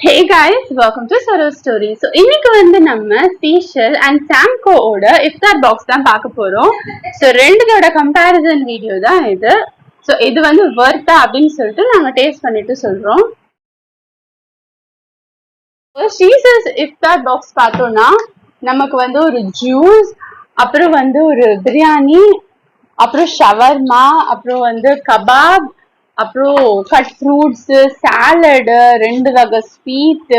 Hey guys, welcome to Soro Story. So இன்னைக்கு வந்து நம்ம Seashell and Samco ஓட iftar box தான் பார்க்க போறோம். So ரெண்டுதோட கம்பேரிசன் வீடியோ தான் இது. So இது வந்து வர்த்தா அப்படின்னு சொல்லிட்டு நாங்க டேஸ்ட் பண்ணிட்டு சொல்றோம். Seashell's iftar box பார்த்தோம்னா நமக்கு வந்து ஒரு ஜூஸ், அப்புறம் வந்து ஒரு பிரியாணி, அப்புறம் ஷவர்மா, அப்புறம் வந்து கபாப், அப்புறம் கட் ஃப்ரூட்ஸ், சாலடு, 2 வகை ஸ்வீட்,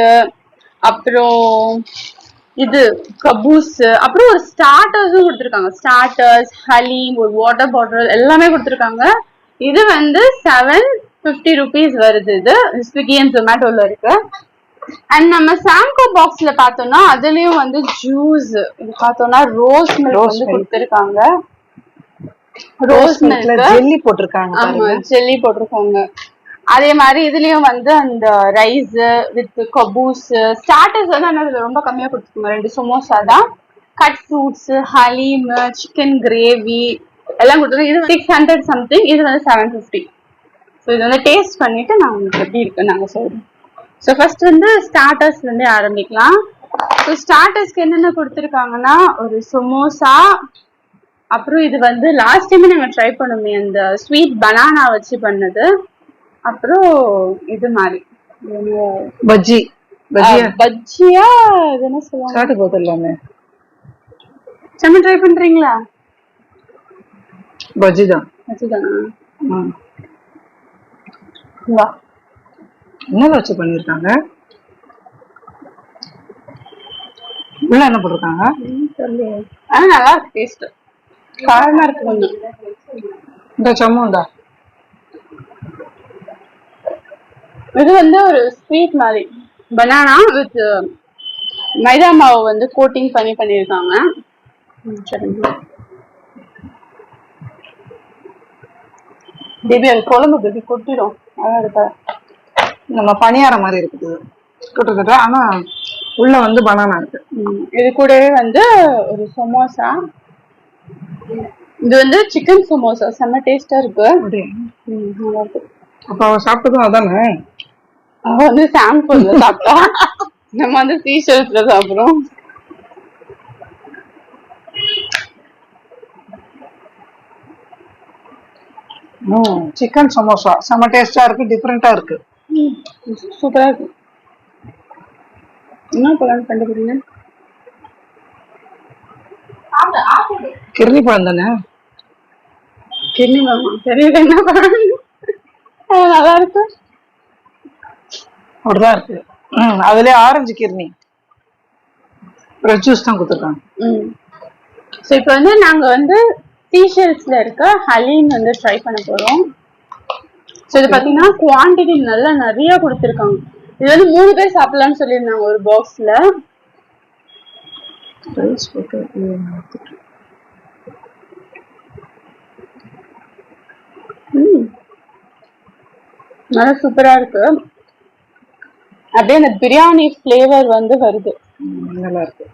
அப்புறம் இது கபூஸ், அப்புறம் ஒரு ஸ்டார்டர்ஸும் கொடுத்துருக்காங்க. ஸ்டார்டர்ஸ், ஹலீம், ஒரு வாட்டர் பாட்டில் எல்லாமே கொடுத்துருக்காங்க. இது வந்து 750 rupees வருது. இது ஸ்விக்கி அண்ட் ஜொமேட்டோல இருக்கு. அண்ட் நம்ம சாம்கோ பாக்ஸ்ல பார்த்தோம்னா அதுலயும் வந்து ஜூஸ் இது பார்த்தோம்னா ரோஸ் மில்க் வந்து கொடுத்துருக்காங்க. ரோஸ் மில்க்ல ஜெல்லி போட்டிருக்காங்க. ஆமா, ஜெல்லி போட்டிருக்காங்க. அதே மாதிரி இதுலயும் வந்து அந்த ரைஸ் வித் கபூஸ், ஸ்டார்டர்ஸ் வந்து அதுல ரொம்ப கம்மியா கொடுத்துருக்காங்க. 2 சமோசா தான், cut fruits, Haleem, chicken gravy எல்லாம் கொடுத்துருக்காங்க. இது 600 சம்திங், இது வந்து 750. ஸோ இது வந்து டேஸ்ட் பண்ணிட்டு நான் உங்களுக்கு எப்படி இருக்குன்னு நாங்க சொல்றோம். ஸோ ஃபர்ஸ்ட் வந்து ஸ்டார்டர்ஸ்ல இருந்தே ஆரம்பிக்கலாம். ஸோ ஸ்டார்டர்ஸ்க்கு என்னென்ன கொடுத்துருக்காங்கன்னா ஒரு சமோசா, அப்புறம் இது வந்து லாஸ்ட் டைம் நாங்க ட்ரை பண்ணோமே அந்த ஸ்வீட் பனானா வச்சு பண்ணது, அப்புறம் இது மாதிரி பஜ்ஜி பஜ்ஜியா இது என்ன சொல்லுவாங்க சாட்டு போதல்லாமே செம்ம ட்ரை பண்றீங்களா? பஜ்ஜி தான். வா என்ன வச்சு பண்ணிருக்காங்க? உள்ள என்ன போட்டிருக்காங்க? ஆனா நல்லா இருக்கு, டேஸ்ட் காரமா இருக்கு கொஞ்சம். இந்த சம்மந்தா இது வந்து ஒரு ஸ்வீட் மாதிரி பனானா வித் மைதா மாவு வந்து கோட்டிங் பண்ணிருக்காங்க. பேபி அது குழம்பு பேபி கொட்டிடும். அதான் இருக்கா நம்ம பணியாரம் மாதிரி இருக்குது கிட்டத்தட்ட, ஆனா உள்ள வந்து பனானா இருக்கு. இது கூடவே வந்து ஒரு சமோசா, இது வந்து சிக்கன் சமோசா, செம்ம டேஸ்டா இருக்கு. நல்லா இருக்கு. அப்ப அவ சாப்பிட்டதும் அதானே? அவ வந்து சாம்பிள்ல சாப்பிட்டா, நம்ம வந்து சீஷல்ஸ்ல சாப்பிடுறோம். சிக்கன் சமோசா செம்ம டேஸ்டா இருக்கு, டிஃபரெண்டா இருக்கு, சூப்பரா இருக்கு. என்ன பழம் கண்டுபிடிங்க? கிர்னி பழம் தானே? கிர்னி பழமா? தெரியல என்ன பழம். நல்லா இருக்கு, அப்படிதான் இருக்கு. அதுல ஆரஞ்சு கிர்னி ஜூஸ் தான் கொடுத்துருக்காங்க. ஸோ இப்போ வந்து நாங்க வந்து சீஷல்ஸ்ல இருக்க ஹலீம் வந்து ட்ரை பண்ண போறோம். ஸோ இது பாத்தீங்கன்னா குவான்டிட்டி நல்லா நிறைய கொடுத்துருக்காங்க. இது வந்து 3 பேர் சாப்பிடலாம்னு சொல்லியிருந்தாங்க ஒரு பாக்ஸ்ல. நல்லா சூப்பரா இருக்கு. அப்படியே அந்த பிரியாணி ஃபிளேவர் வந்து வருது, நல்லா இருக்கு.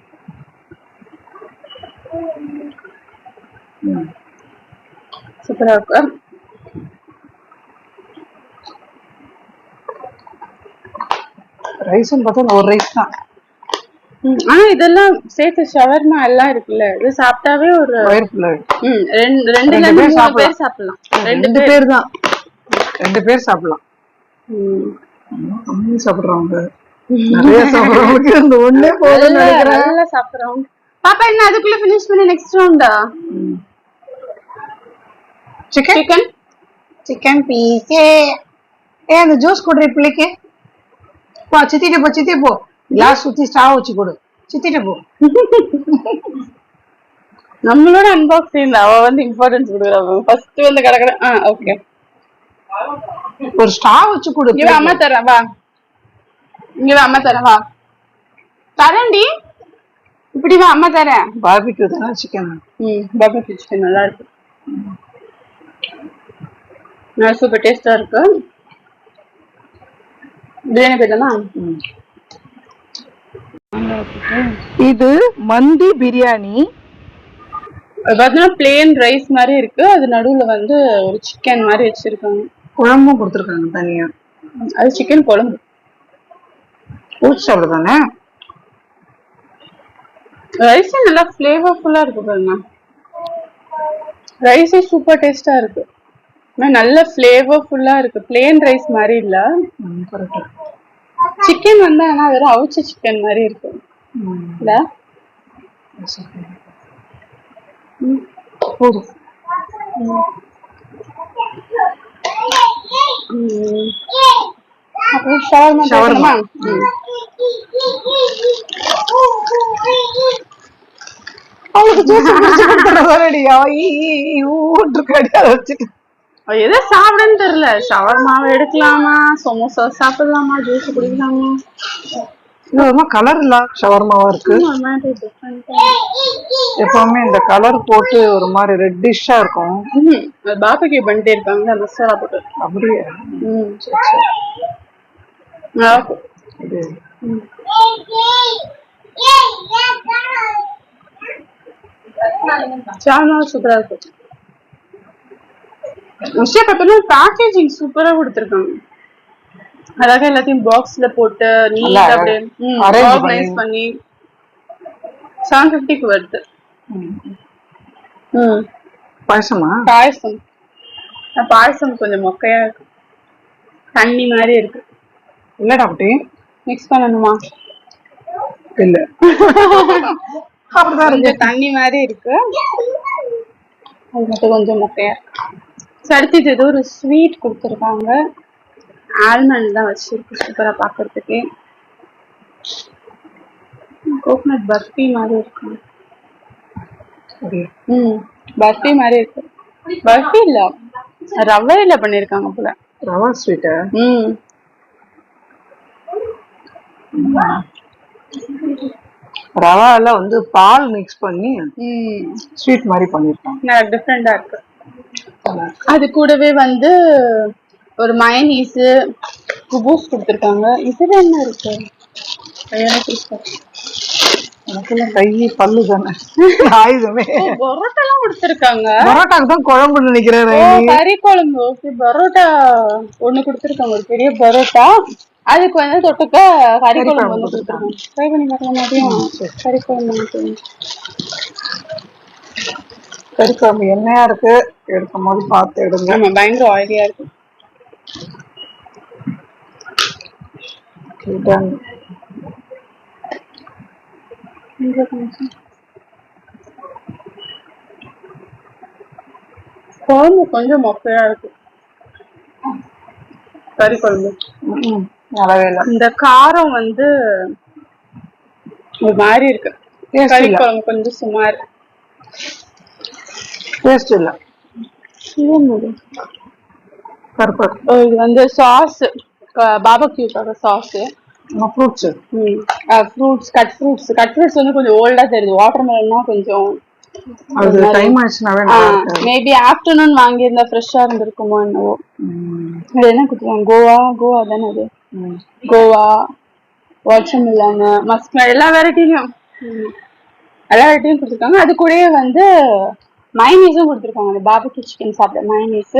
சூப்பரா இருக்கு. ரைஸ் பார்த்தா ஒரு ரைஸ் தான், ஆனா இதெல்லாம் சேர்த்து ஷவர்மா எல்லாம் இருக்குல்ல, இது சாப்பிட்டாவே ஒரு ரெண்டுல இருந்து 3 பேர் சாப்பிடலாம். 2 பேர் தான், 2 பேர் சாப்பிடலாம். கம்மி சாப்பிடுறவங்க நிறைய சாப்பிடுறவங்களுக்கு இந்த ஒண்ணே போதும்னு நினைக்கிறேன். நல்லா சாப்பிடுறவங்க. பாப்பா என்ன அதுக்குள்ள ஃபினிஷ் பண்ணி நெக்ஸ்ட் ரவுண்டா? Chicken piece. அந்த ஜூஸ் குடுற பிள்ளைக்கு போ, சித்திட்டு போ கிளாஸ் சுத்தி ஸ்டாவ் வச்சு கொடு, சித்திட்டு போ. நம்மளோட அன்பாக்சிங் அவ வந்து இம்பார்ட்டன்ஸ் கொடுக்குறாங்க. ஃபர்ஸ்ட் வந்து கடை ஓகே ஒரு ஸ்டாவ் வச்சு கொடு. இங்க அம்மா தரேன் வா, இங்க அம்மா தரேன் வா, தரேன்டி இப்படி வா அம்மா தரேன். பார்பிக்யூ தானே சிக்கன்? பார்பிக்யூ சிக்கன் நல்லா இருக்கு, நல்லா சூப்பர் டேஸ்டா இருக்கு. பிரியாணி போயிடலாமா? இது மந்தி பிரியாணி. பார்த்தீங்கன்னா பிளேன் ரைஸ் மாதிரி இருக்கு, அது நடுவுல வந்து ஒரு சிக்கன் மாதிரி வச்சிருக்காங்க. குழம்பும் கொடுத்துருக்காங்க தனியா, அது சிக்கன் குழம்பு. ஃப்ரூட் சாலட் தானே. ரைஸ் நல்லா ஃபிளேவர்ஃபுல்லா இருக்கு பாருங்க. ரைஸே சூப்பர் டேஸ்டா இருக்கு. நல்ல ஃபிளேவர்ஃபுல்லா இருக்கு. பிளேன் ரைஸ் மாதிரி இல்ல. கரெக்ட். சிக்கன் வந்து ஆனா வெறும் அவிச்ச சிக்கன் மாதிரி இருக்கு இல்ல. போதும். அப்புறம் ஷவர்மா ஷவர்மா. அவளுக்கு ஜூஸ் குடிச்சு கொடுத்துறதாடி. அதை வச்சுட்டு எதை சாப்பிடுன்னு தெரியல. ஷவர்மாவை எடுக்கலாமா, சமோசா சாப்பிடலாமா, ஜூஸ் குடிக்கலாமா? கலர் இல்ல ஷவர்மாவா இருக்கு. எப்பவுமே இந்த கலர் போட்டு ஒரு மாதிரி ரெட்டிஷா இருக்கும். பாபிக்யூ பண்ணிட்டே இருக்காங்க மசாலா போட்டு. அப்படியே சூப்பரா இருக்கு. விஷயம் பார்த்தோம்னா பேக்கேஜிங் சூப்பரா கொடுத்துருக்காங்க. அழகா எல்லாத்தையும் பாக்ஸ்ல போட்டு நீட்டா அப்படியே ஆர்கனைஸ் பண்ணி 750க்கு வருது. பாயசமா? பாயசம் கொஞ்சம் மொக்கையா இருக்கு. தண்ணி மாதிரி இருக்கு. இல்லடா அப்படி மிக்ஸ் பண்ணணுமா? இல்ல அப்படிதான் இருக்கு. தண்ணி மாதிரி இருக்கு. அது மட்டும் கொஞ்சம் மொக்கையா. அடுத்தது ஏதோ ஒரு ஸ்வீட் கொடுத்துருக்காங்க. ஆல்மண்ட் தான் வச்சிருக்கு. சூப்பரா பாக்குறதுக்கு. கோகனட் பர்ஃபி மாதிரி இருக்கு. பர்ஃபி மாதிரி இருக்கு. பர்ஃபி இல்ல, ரவையில பண்ணிருக்காங்க போல. ரவா ஸ்வீட்டா? ரவால வந்து பால் மிக்ஸ் பண்ணி ஸ்வீட் மாதிரி பண்ணிருக்காங்க. டிஃபரெண்டா இருக்கு. அது கூடவே வந்து ஒரு மயனீஸ் குபூஸ் கொடுத்துருக்காங்க. இதுல என்ன இருக்கு? கை பல்லு தானே ஆயுதமே. பரோட்டா எல்லாம் கொடுத்துருக்காங்க. பரோட்டாக்கு தான் குழம்புன்னு நினைக்கிறேன். கறி குழம்பு. பரோட்டா ஒண்ணு கொடுத்துருக்காங்க, ஒரு பெரிய பரோட்டா. அதுக்கு வந்து தொட்டுக்க கறி குழம்பு வந்து கொடுத்துருக்காங்க. ட்ரை பண்ணி பார்க்கலாம். மாதிரியும் கறி குழம்பு. கறி குழம்பு எண்ணெயா இருக்கு. எடுக்கும் போது பார்த்து எடுங்க. ஆமா, பயங்கர ஆயிலியா இருக்கு. குழம்பு கொஞ்சம் மொக்கையா இருக்கு. கறி குழம்பு நல்லாவே இல்லை. இந்த காரம் வந்து ஒரு மாதிரி இருக்கு. கறி குழம்பு கொஞ்சம் சுமார் டேஸ்ட் இல்ல. இது வந்து சாஸ், பாபக்யூக்காக சாஸ், ஃப்ரூட்ஸ் கட் ஃப்ரூட்ஸ் வந்து கொஞ்சம் ஓல்டா தெரியுது. வாட்டர்மெலன்னா கொஞ்சம் அது டைம் ஆச்சுனாவே மேபி ஆஃப்டர்நூன் வாங்கியிருந்தா ஃப்ரெஷ்ஷா இருந்திருக்குமோ என்னவோ. அது என்ன கொடுத்துருவாங்க? கோவா தானே அது. கோவா, வாட்டர்மெலன், மஸ்கட் எல்லா வெரைட்டிலையும் கொடுத்துருக்காங்க. அது கூடயே வந்து மயனீஸும் கொடுத்துருக்காங்க. அந்த பாபிக்யூ சிக்கன் சாப்பிட மயனீஸ்.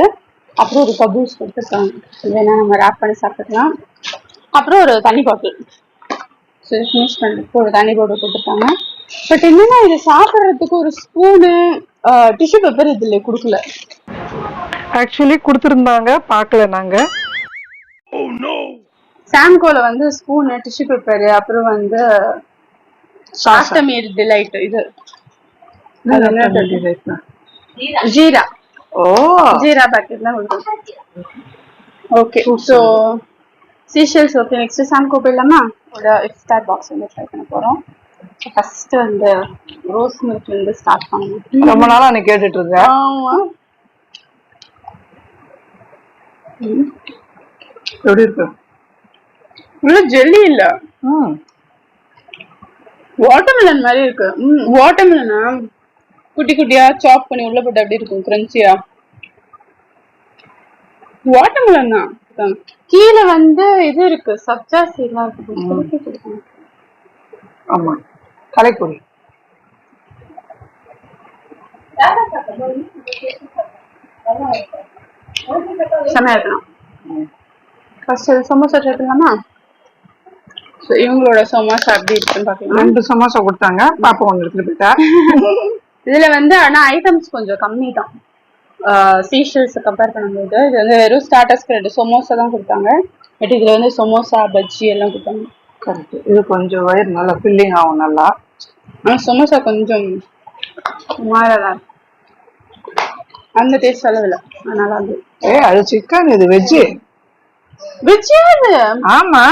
அப்புறம் ஒரு கபூஸ் கொடுத்துருக்காங்க. வேணா நம்ம ரேப் பண்ணி சாப்பிட்டுக்கலாம். அப்புறம் ஒரு தண்ணி பாட்டில். சரி, ஃபினிஷ் பண்ணிட்டு ஒரு தண்ணி பாட்டில் கொடுத்துருக்காங்க. பட் என்னன்னா இதை சாப்பிட்றதுக்கு ஒரு ஸ்பூனு, டிஷ்யூ பேப்பர் இதுல கொடுக்கல. ஆக்சுவலி கொடுத்துருந்தாங்க, பார்க்கல நாங்க. சாம்கோல வந்து ஸ்பூனு, டிஷ்யூ பேப்பர், அப்புறம் வந்து ஆட்டோமேட் டிலைட் இது ஜீரா. ஜீரா பாக்கெட் தான் கொடுத்துருக்காங்க. Okay, so Seychelles. Okay, next சாம்கோ போயிடலாமா? ஒரு இஃப்தார் பாக்ஸ் வந்து ட்ரை பண்ண போறோம். ஃபர்ஸ்ட் வந்து ரோஸ் மில்க் வந்து ஸ்டார்ட் பண்ணணும். ரொம்ப நாளா நீ கேட்டுட்டு இருந்த. ஆமா. எப்படி இருக்கு? உள்ள ஜெல்லி இல்ல, வாட்டர்மெலன் மாதிரி இருக்கு. வாட்டர்மெலனா குட்டி குட்டியா சாப் பண்ணி உள்ள போட்டு அப்படி இருக்கும், கிரன்ச்சியா. வாட்டர்மெலன் தான். கீழே வந்து இது இருக்கு, சப்ஜா சீட்லாம் இருக்கு. ஆமா, கலைப்பொடி. செமையா இருக்கலாம். ஃபர்ஸ்ட் சமோசா ட்ரை பண்ணலாமா? So, இவங்களோட சமோசா அப்படி இருக்குன்னு பாக்கலாம். 2 சமோசா கொடுத்தாங்க, பாப்பா ஒன்று எடுத்துட்டு போயிட்டா. இதுல வந்து ஆனா ஐட்டம்ஸ் கொஞ்சம் கம்மி தான் சீஷல்ஸ் கம்பேர் பண்ணும்போது. இது வந்து வெறும் ஸ்டார்டர்ஸ்க்கு 2 சமோசா தான் கொடுத்தாங்க. பட் இதுல வந்து சமோசா பஜ்ஜி எல்லாம் கொடுத்தாங்க. கரெக்ட். இது கொஞ்சம் வயிறு நல்லா ஃபில்லிங் ஆகும் நல்லா. ஆனா சமோசா கொஞ்சம் மாறலாம், அந்த டேஸ்ட் அளவுல நல்லா இருந்தது. அது சிக்கன், இது வெஜ்ஜு. வெஜ்ஜா இது? ஆமா,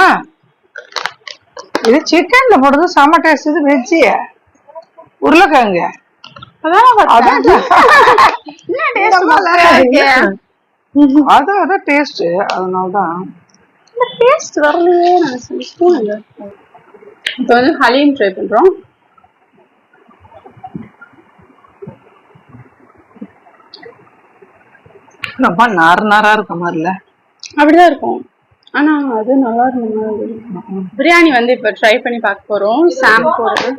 இது சிக்கன்ல போடுறது செம்ம டேஸ்ட். இது வெஜ்ஜு, உருளைக்கிழங்கு. அதான் டேஸ்ட், அதனாலதான் டேஸ்ட் வரலையே. இப்போ வந்து ஹலீம் ட்ரை பண்றோம். ரொம்ப நாரா இருக்க மாதிரில அப்படிதான் இருக்கும். ஆனா அது நல்லா இருக்கும். பிரியாணி வந்து இப்ப ட்ரை பண்ணி பார்க்க போறோம். சாம் போறது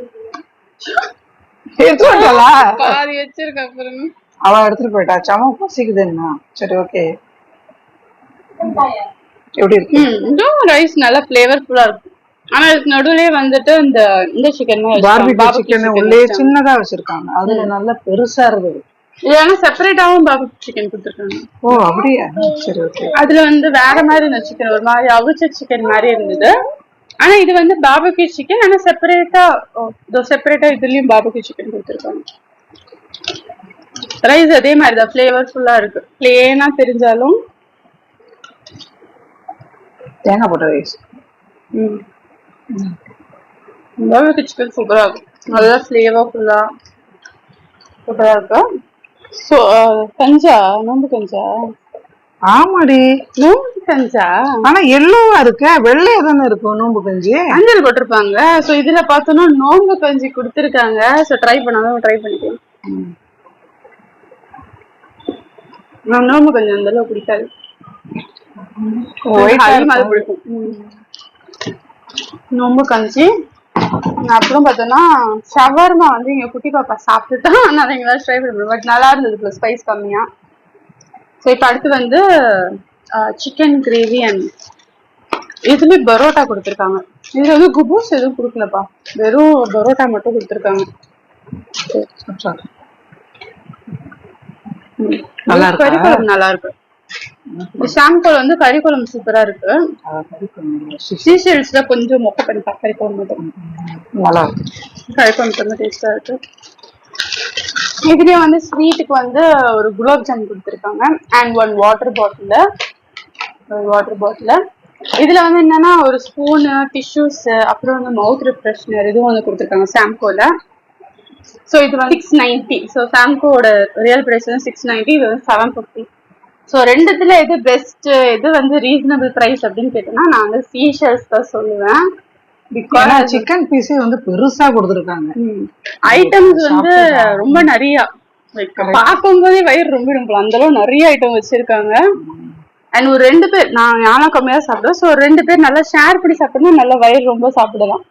பாதி வச்சிருக்க அப்புறம் அவ எடுத்துட்டு போயிட்டா. சம பசிக்குதுன்னா சரி ஓகே. எப்படி இருக்கு? ரைஸ் நல்லா ஃபிளேவர்ஃபுல்லா இருக்கும். ஆனா இதுக்கு நடுவுலயே வந்துட்டு இந்த சிக்கன் பார்பிக்யூ சிக்கன் உள்ளே சின்னதா வச்சிருக்காங்க, அதுல நல்லா பெருசா இருக்குது. இல்லைன்னா செப்பரேட்டாவும் பார்பிக்யூ சிக்கன் கொடுத்துருக்காங்க. ஓ அப்படியா? சரி ஓகே. அதுல வந்து வேற மாதிரி இந்த சிக்கன் ஒரு மாதிரி அவிச்ச சிக்கன் மாதிரி இருந்தது. ஆனா இது வந்து பார்பிக்யூ சிக்கன், ஆனா செப்பரேட்டா இதுலயும் பார்பிக்யூ சிக்கன் கொடுத்துருக்காங்க. ரைஸ் அதே மாதிரிதான் ஃபிளேவர்ஃபுல்லா இருக்கு. பிளேனா தெரிஞ்சாலும் தேங்காய் போட்ட ரைஸ். பார்பிக்யூ சிக்கன் சூப்பரா இருக்கும், நல்லா ஃபிளேவர்ஃபுல்லா சூப்பரா இருக்கு. கஞ்சா, நோம்பு கஞ்சா. ஆமாடி, நோம்பு கஞ்சா. ஆனா எல்லோவா இருக்கு, வெள்ளையா தானே இருக்கும் நோம்பு கஞ்சி. மஞ்சள் போட்டிருப்பாங்க. சோ இதுல பார்த்தோம்னா நோம்பு கஞ்சி கொடுத்துருக்காங்க. சோ ட்ரை பண்ணாலும் ட்ரை பண்ணிக்கலாம். நோம்பு கஞ்சி அந்த அளவு பிடிக்காது, பிடிக்கும் நோம்பு கஞ்சி. அப்புறம் பார்த்தோம்னா ஷவர்மா வந்து எங்க குட்டி பாப்பா சாப்பிட்டுட்டா, அதனால எங்களால ட்ரை பண்ண முடியும். பட் நல்லா இருந்தது, ஸ்பைஸ் கம்மியா. ஸோ இப்போ அடுத்து வந்து சிக்கன் கிரேவி அண்ட் இதுலேயே பரோட்டா கொடுத்துருக்காங்க. இதுல வந்து குபூஸ் எதுவும் கொடுக்கலப்பா, வெறும் பரோட்டா மட்டும் கொடுத்துருக்காங்க. கறிக்குழம்பு நல்லா இருக்கு. ஷாம்கோல் வந்து கறிக்குழம்பு சூப்பரா இருக்கு. சீஷல்ஸ்ல கொஞ்சம் மொக்க பண்ணிப்பா கறிக்குழம்பு மட்டும் நல்லா இருக்கு. கறிக்குழம்பு ரொம்ப டேஸ்டா இருக்கு. இதுலயே வந்து ஸ்வீட்டுக்கு வந்து ஒரு குலாப் ஜாமுன் கொடுத்துருக்காங்க அண்ட் 1 வாட்டர் பாட்டில். இதுல வந்து என்னன்னா ஒரு ஸ்பூனு, டிஷ்யூஸ், அப்புறம் வந்து மவுத் ரிஃப்ரெஷ்னர் இதுவும் வந்து கொடுத்துருக்காங்க சாம்கோல. ஸோ இது வந்து 690. ஸோ சாம்கோட ரியல் பிரைஸ் வந்து 690, இது வந்து 750. ஸோ ரெண்டுத்துல எது பெஸ்ட், எது வந்து ரீசனபிள் பிரைஸ் அப்படின்னு கேட்டோம்னா நான் வந்து சீஷல்ஸ் தான் சொல்லுவேன். சிக்கன் பீஸே வந்து பெருசா கொடுத்துருக்காங்க. ஐட்டம்ஸ் வந்து ரொம்ப நிறைய, பார்க்கும் போதே வயிறு ரொம்ப இருக்கும், அந்த அளவு நிறைய ஐட்டம் வச்சிருக்காங்க. அண்ட் ஒரு 2 பேர், நான் ஞானம் கம்மியா சாப்பிடுவேன். ஸோ 2 பேர் நல்லா ஷேர் பண்ணி சாப்பிட்டோம்னா நல்லா வயிறு ரொம்ப சாப்பிடலாம்.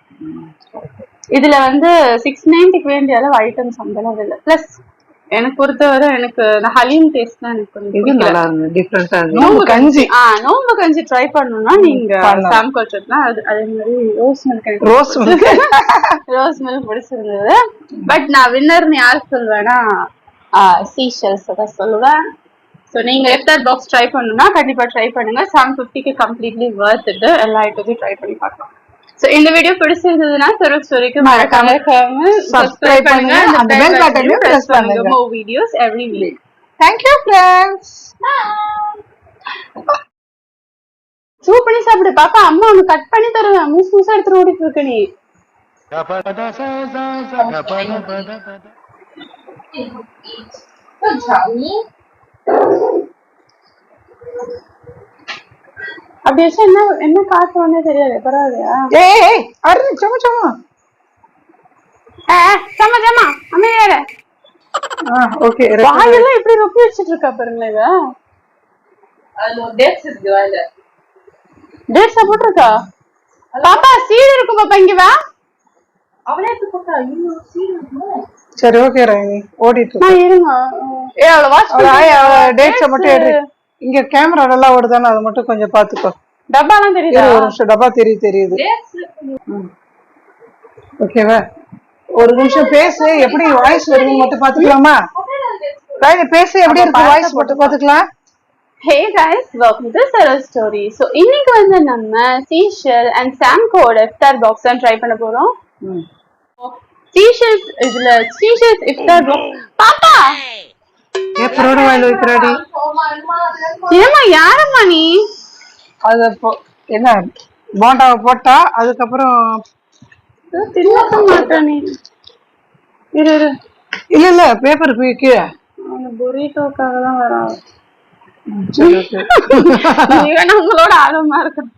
இதுல வந்து 690க்கு வேண்டிய அளவு ஐட்டம்ஸ் அந்த அளவு இல்லை. பிளஸ் எனக்கு பொறுத்தவரை எனக்கு இந்த ஹலீம் டேஸ்ட் தான் எனக்கு கொஞ்சம் நல்லா இருக்கு, டிஃபரண்டா இருக்கு. நோம்பு கஞ்சி ட்ரை பண்ணனும்னா நீங்க சாம்கோல் சட்னா அதே மாதிரி ரோஸ் மில்க் பிடிச்சிருந்தது. பட் நான் வின்னர்னு யார் சொல்வேன்னா சீஷல்ஸ் தான் சொல்லுவேன். ஸோ நீங்க எஃப்டர் பாக்ஸ் ட்ரை பண்ணணும்னா கண்டிப்பா ட்ரை பண்ணுங்க. 750க்கு கம்ப்ளீட்லி வர்த் இட். எல்லா ஐட்டத்தையும் ட்ரை பண்ணி பார்க்கலாம். சோ இந்த வீடியோ பிடிச்சிருந்ததுன்னா Feroz Storyக்கு மறக்காம சப்ஸ்கிரைப் பண்ணுங்க, அந்த பெல் பட்டனையும் பிரஸ் பண்ணுங்க. more videos every week. Thank you friends. Soup பண்ணி சாப்பிடு பாப்பா, அம்மா உனக்கு கட் பண்ணி தருவேன். மூசா எடுத்து ஓடிட்டு இருக்க நீ. அப்படி வச்சா என்ன காசு வந்தே தெரியாது. பரவாயில்லையா? அமைதியாரு. வாயெல்லாம் எப்படி ரொப்பி வச்சிட்டு இருக்கா பாருங்க. இவ டேட்ஸா போட்டிருக்கா பாப்பா. சீடு இருக்கும் பாப்பா, இங்க வா. அவளே எடுத்து போட்டா. சரி ஓகே ராணி, ஓடிட்டு இருங்க. டேட்ஸை மட்டும் எடு. இங்க கேமரா நல்லா ஓடுதானே, அதை மட்டும் கொஞ்சம் பாத்துக்கோ. டப்பாலாம் இரு, தெரியுதா? ஒரு நிமிஷம். டப்பா தெரியுது. ஓகேவா? ஒரு நிமிஷம் பேசு, எப்படி வாய்ஸ் வருதுன்னு மட்டும் பாத்துக்கலாமா? பேசு, எப்படி இருக்கு வாய்ஸ் மட்டும் பாத்துக்கலாம். Hey guys, welcome to Sarah Story. So இன்னைக்கு வந்து நம்ம சீஷல் அண்ட் சாம்கோட இஃப்தார் பாக்ஸ் தான் ட்ரை பண்ண போறோம். சீஷல்ஸ் இதுல சீஷல்ஸ் இஃப்தார் பாக்ஸ். பாப்பா எப்பரோட வாயில வைக்கிறாடி? ஏமா யாரம்மா நீ? அது என்ன போண்டாவை போட்டா அதுக்கப்புறம் திரும்ப மாட்டேன் நீ. இரு இல்ல பேப்பர் கீழே புரிட்டோக்காக தான் வரான். நீ வேணா உங்களோட ஆர்வமா இருக்கும்.